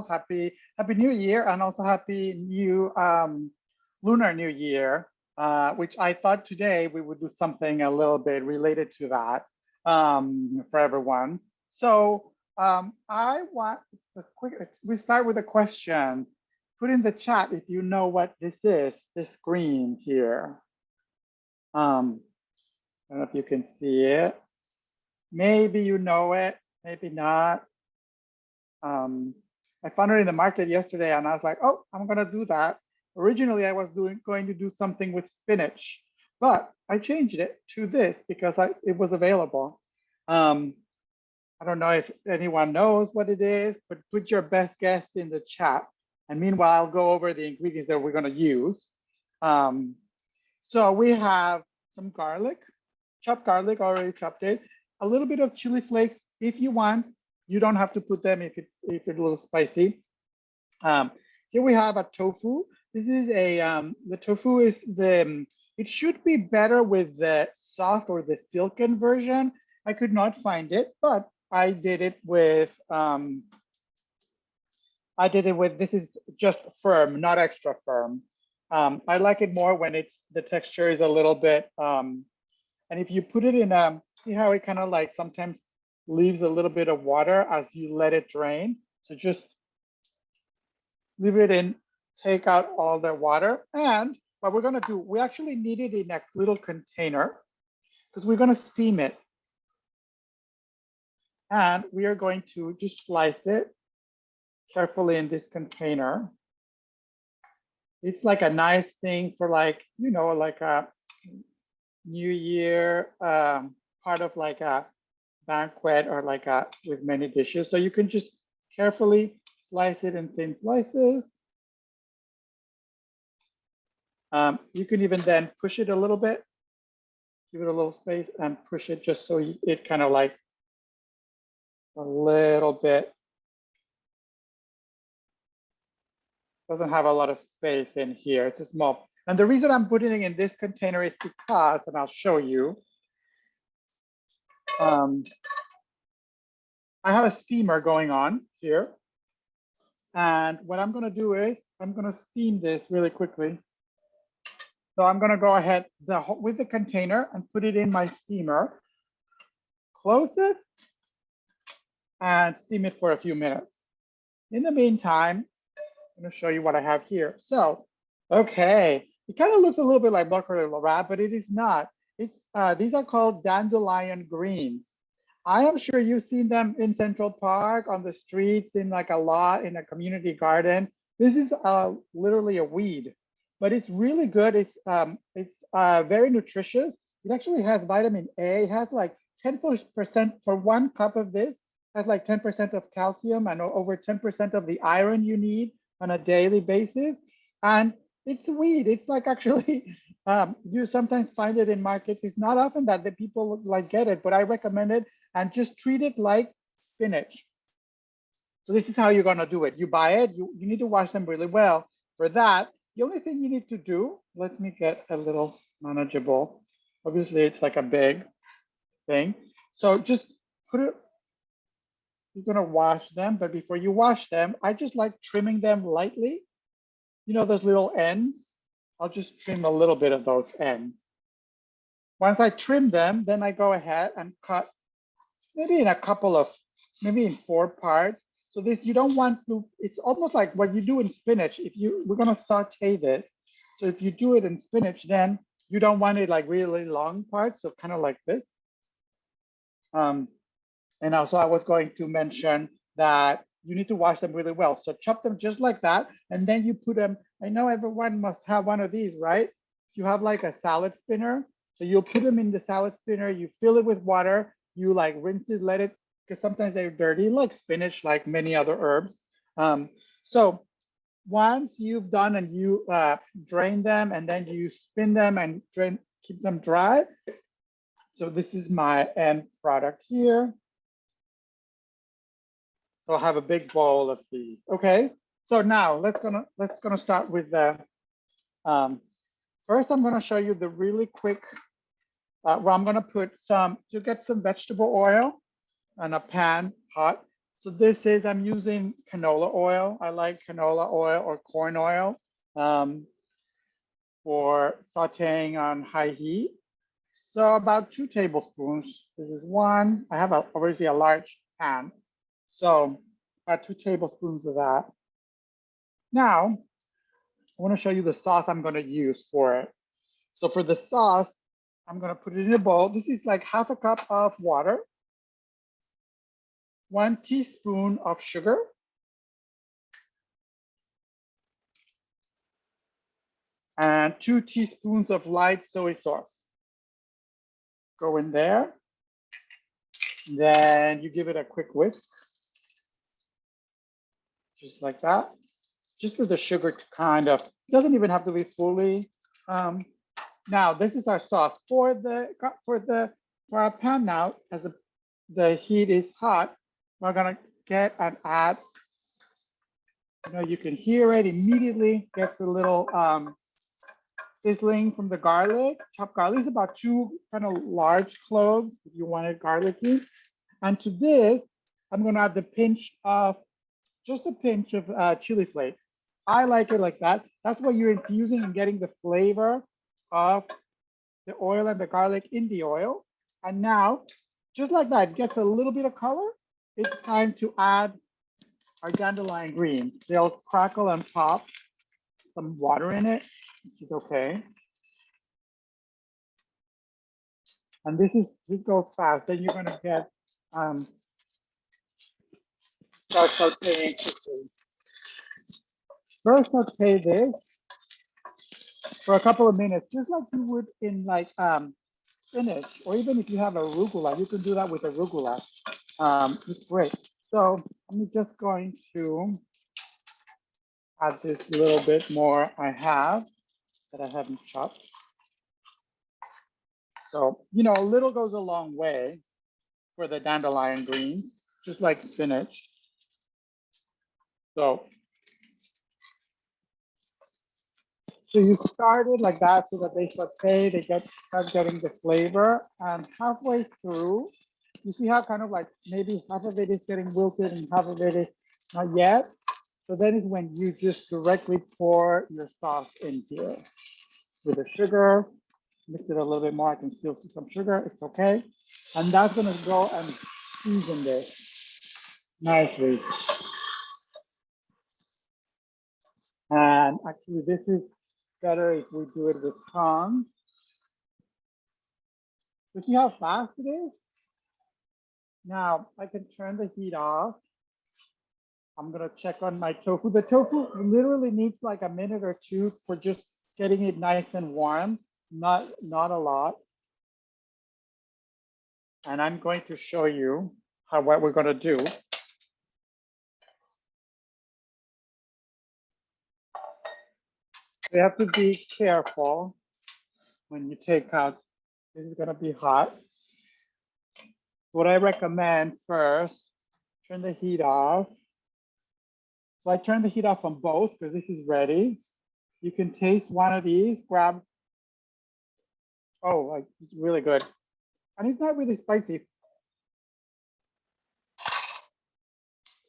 Happy New Year, and also Happy New Lunar New Year, which I thought today we would do something a little bit related to that for everyone. So I want we start with a question. Put in the chat if you know what this is, this green here. I don't know if you can see it. Maybe you know it, maybe not. I found it in the market yesterday and I was like, oh, I'm gonna do that. Originally, I was going to do something with spinach, but I changed it to this because it was available. I don't know if anyone knows what it is, but put your best guess in the chat. And meanwhile, I'll go over the ingredients that we're gonna use. So we have some garlic, chopped garlic, already chopped it, a little bit of chili flakes if you want. You don't have to put them if it's a little spicy. Here we have a tofu. This is the tofu is it should be better with the soft or the silken version. I could not find it, but I did it with, this is just firm, not extra firm. I like it more when the texture is a little bit, and if you put it in see how it kind of like sometimes leaves a little bit of water as you let it drain. So just leave it in, take out all the water. And what we're gonna do, we actually need it in a little container because we're gonna steam it. And we are going to just slice it carefully in this container. It's like a nice thing for like, you know, like a New Year, part of like a banquet or like with many dishes. So you can just carefully slice it in thin slices. You can even then push it a little bit, give it a little space and push it just so it kind of like a little bit. Doesn't have a lot of space in here. It's a small. And the reason I'm putting it in this container is because, and I'll show you, I have a steamer going on here. And what I'm gonna do is I'm gonna steam this really quickly. So I'm gonna go ahead with the container and put it in my steamer, close it, and steam it for a few minutes. In the meantime, I'm gonna show you what I have here. So, okay, it kind of looks a little bit like broccoli wrap, but it is not. It's these are called Dandelion Greens. I am sure you've seen them in Central Park, on the streets, in like a lot, in a community garden. This is literally a weed, but it's really good. It's very nutritious. It actually has vitamin A. It has like 10% for 1 cup of this, has like 10% of calcium and over 10% of the iron you need on a daily basis. And it's a weed. It's like actually, you sometimes find it in markets. It's not often that the people like get it, but I recommend it and just treat it like spinach. So this is how you're gonna do it. You buy it, you need to wash them really well. For that, the only thing you need to do, let me get a little manageable. Obviously it's like a big thing. So just put it, you're gonna wash them, but before you wash them, I just like trimming them lightly. You know, those little ends, I'll just trim a little bit of those ends. Once I trim them, then I go ahead and cut maybe in a couple of, maybe in 4 parts. So this, you don't want to, it's almost like what you do in spinach. We're gonna saute this. So if you do it in spinach, then you don't want it like really long parts, so kind of like this. And also I was going to mention that you need to wash them really well. So chop them just like that. And then you put them, I know everyone must have one of these, right? You have like a salad spinner. So you'll put them in the salad spinner, you fill it with water, you like rinse it, let it, because sometimes they're dirty, like spinach, like many other herbs. So once you've done and you drain them and then you spin them and keep them dry. So this is my end product here. So I have a big bowl of these. Okay, so now let's gonna start with the. First, I'm gonna show you the really quick. Where I'm gonna put to get some vegetable oil on a pan hot. So this is, I'm using canola oil. I like canola oil or corn oil for sauteing on high heat. So about 2 tablespoons. This is one. I have obviously a large pan. So about 2 tablespoons of that. Now, I want to show you the sauce I'm going to use for it. So for the sauce, I'm going to put it in a bowl. This is like half a cup of water, 1 teaspoon of sugar, and 2 teaspoons of light soy sauce. Go in there. Then you give it a quick whisk, just like that. Just for the sugar to kind of, doesn't even have to be fully. Now this is our sauce for our pan. Now, as the heat is hot, we're gonna get and add. You know, you can hear it immediately. Gets a little sizzling from the garlic. Chopped garlic is about 2 kind of large cloves if you want it garlicky. And to this, I'm gonna add just a pinch of chili flakes. I like it like that. That's what you're infusing and getting the flavor of the oil and the garlic in the oil. And now, just like that, it gets a little bit of color. It's time to add our dandelion greens. They'll crackle and pop. Some water in it, which is okay. And this goes fast. Then you're gonna get start sauteing quickly. First, saute this for a couple of minutes, just like you would in like spinach, or even if you have arugula, you can do that with arugula. It's great. So I'm just going to add this little bit more I have that I haven't chopped. So, you know, a little goes a long way for the dandelion greens, just like spinach. So you start it like that so that they saute, they start getting the flavor. And halfway through, you see how kind of like maybe half of it is getting wilted and half of it is not yet. So then is when you just directly pour your sauce in here with the sugar. Mix it a little bit more. I can still see some sugar. It's okay. And that's gonna go and season this nicely. And actually, this is better if we do it with tongs. So see how fast it is? Now I can turn the heat off. I'm gonna check on my tofu. The tofu literally needs like a minute or 2 for just getting it nice and warm, not a lot. And I'm going to show you what we're gonna do. You have to be careful when you take out. This is gonna be hot. What I recommend first, turn the heat off. So I turn the heat off on both because this is ready. You can taste one of these, grab. Oh, it's really good. And it's not really spicy.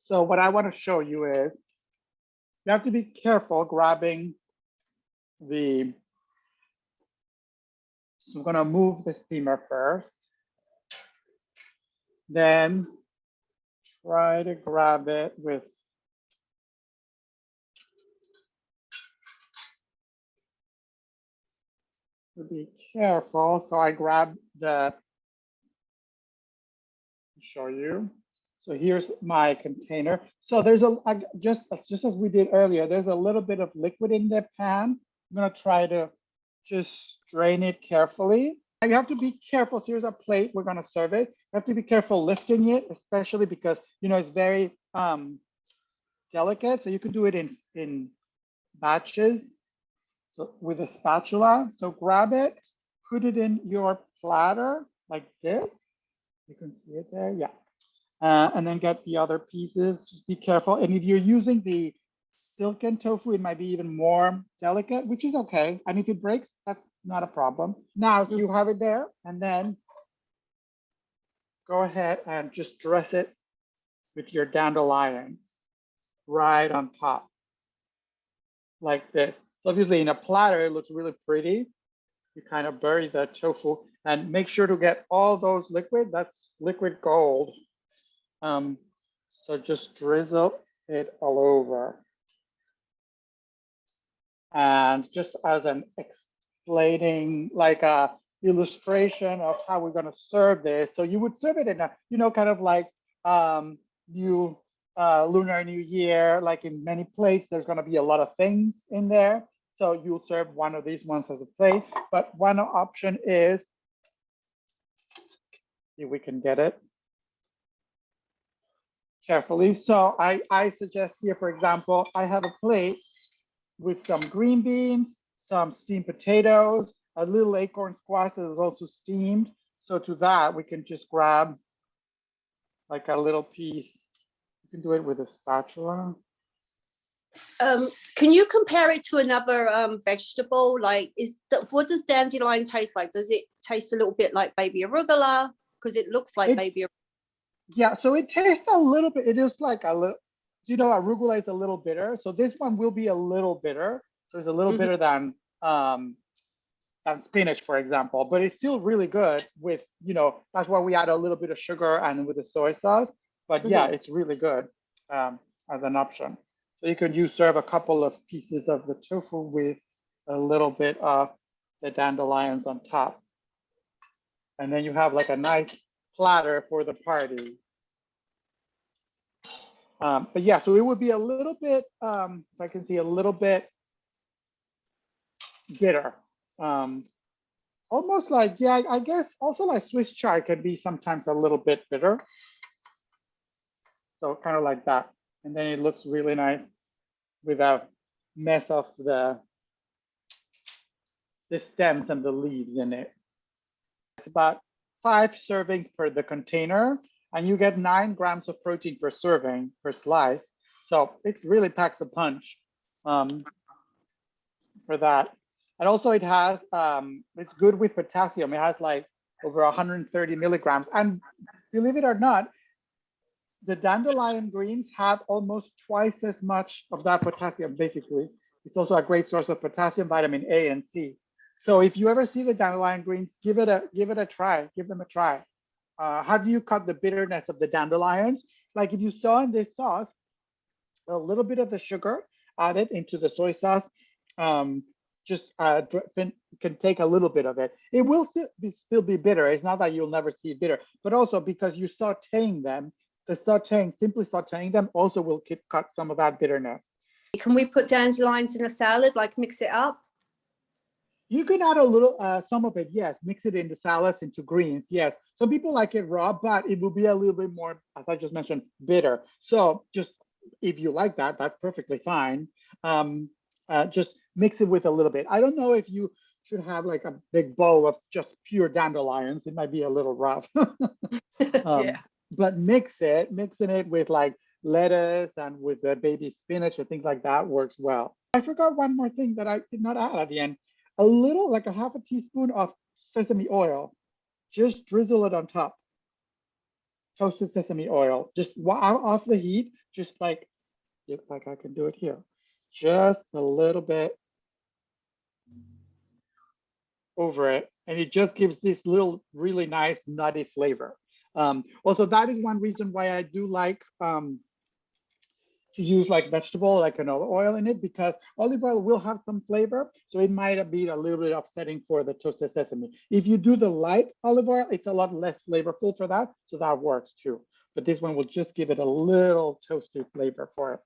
So what I want to show you is, you have to be careful grabbing the, so I'm gonna move the steamer first. Then try to grab it with, be careful. So I grab show you. So here's my container. So there's just as we did earlier, there's a little bit of liquid in the pan. I'm gonna try to just strain it carefully. You have to be careful. So here's a plate, we're gonna serve it. You have to be careful lifting it, especially because, you know, it's very delicate. So you can do it in batches. So with a spatula, so grab it, put it in your platter like this. You can see it there, yeah. And then get the other pieces, just be careful. And if you're using the silken tofu, it might be even more delicate, which is okay. And if it breaks, that's not a problem. Now you have it there, and then go ahead and just dress it with your dandelions right on top, like this. So obviously in a platter, it looks really pretty. You kind of bury the tofu and make sure to get all those liquid. That's liquid gold. So just drizzle it all over. And just as an explaining, like a illustration of how we're going to serve this. So you would serve it in a, kind of like Lunar New Year, like in many places, there's going to be a lot of things in there. So you'll serve one of these ones as a plate. But one option is, if we can get it carefully. So I suggest here, for example, I have a plate with some green beans, some steamed potatoes, a little acorn squash that is also steamed. So to that, we can just grab like a little piece. You can do it with a spatula. Can you compare it to another vegetable? Like, what does dandelion taste like? Does it taste a little bit like baby arugula? Because it looks like baby arugula. Yeah, so it tastes a little bit. It is like a little, arugula is a little bitter. So this one will be a little bitter. So it's a little bitter than spinach, for example. But it's still really good with, that's why we add a little bit of sugar and with the soy sauce. But yeah, it's really good as an option. So you could serve a couple of pieces of the tofu with a little bit of the dandelions on top. And then you have like a nice platter for the party. But yeah, so it would be a little bit, if I can see, a little bit bitter. Almost like, yeah, I guess also like Swiss chard can be sometimes a little bit bitter. So kind of like that. And then it looks really nice without mess of the stems and the leaves in it. It's about 5 servings per the container, and you get 9 grams of protein per serving, per slice. So it really packs a punch for that. And also it has, it's good with potassium. It has like over 130 milligrams. And believe it or not, the dandelion greens have almost twice as much of that potassium, basically. It's also a great source of potassium, vitamin A and C. So if you ever see the dandelion greens, give it a try, give them a try. Have you cut the bitterness of the dandelions? Like if you saw in this sauce, a little bit of the sugar added into the soy sauce, can take a little bit of it. It will still be bitter. It's not that you'll never see it bitter, but also because you're sauteing them, simply sauteing them also will cut some of that bitterness. Can we put dandelions in a salad, like mix it up? You can add a little, some of it, yes. Mix it into salads, into greens, yes. Some people like it raw, but it will be a little bit more, as I just mentioned, bitter. So just, if you like that, that's perfectly fine. Just mix it with a little bit. I don't know if you should have like a big bowl of just pure dandelions. It might be a little rough. Yeah. But mixing it with like lettuce and with the baby spinach or things like that works well. I forgot one more thing that I did not add at the end. A little, like a half a teaspoon of sesame oil. Just drizzle it on top. Toasted sesame oil. Just off the heat, just like I can do it here. Just a little bit over it. And it just gives this little really nice nutty flavor. Also, that is one reason why I do like to use like vegetable, like canola oil in it, because olive oil will have some flavor. So it might be a little bit upsetting for the toasted sesame. If you do the light olive oil, it's a lot less flavorful for that. So that works too. But this one will just give it a little toasty flavor for it.